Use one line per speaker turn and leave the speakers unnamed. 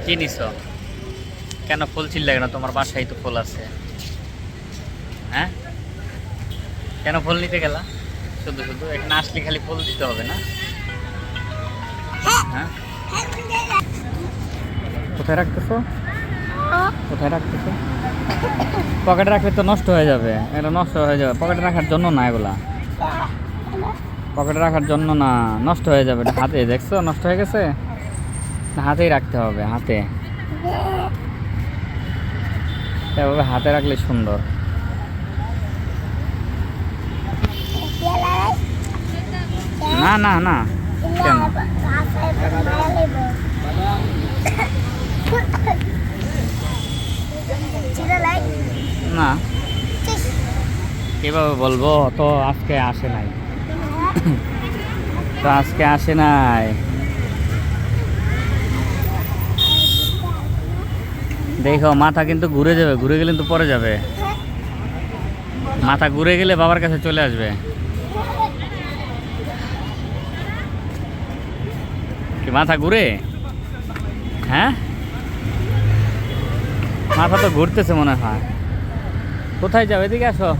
কি নিছো? কেন ফুল ছিললে কেন? তোমার বাসায় তো ফুল আছে। হ্যাঁ, কেন ফুল নিতে গেলা? শুধু শুধু এখানে আসলে খালি ফুল দিতে হবে না? হ্যাঁ, কোথায় রাখতেছো? কোথায় রাখতেছো? পকেটে রাখলে তো নষ্ট হয়ে যাবে। এটা নষ্ট হয়ে যাবে, পকেটে রাখার জন্য না এগুলা। পকেটে রাখার জন্য না, নষ্ট হয়ে যাবে। এটা হাতে দেখছো নষ্ট হয়ে গেছে। হাতেই রাখতে হবে, হাতে। এভাবে হাতে রাখলে সুন্দর। না না না, কেন? না, কিভাবে বলবো? তো আজকে আসে নাই। তো আজকে আসে নাই। দেখো মাথা কিন্তু ঘুরে যাবে, ঘুরে গেলে কিন্তু পরে যাবে। মাথা ঘুরে গেলে বাবার কাছে চলে আসবে। কি মাথা ঘুরে? হ্যাঁ, মাথা তো ঘুরতেছে মনে হয়। কোথায় যাবে? এদিকে আসো।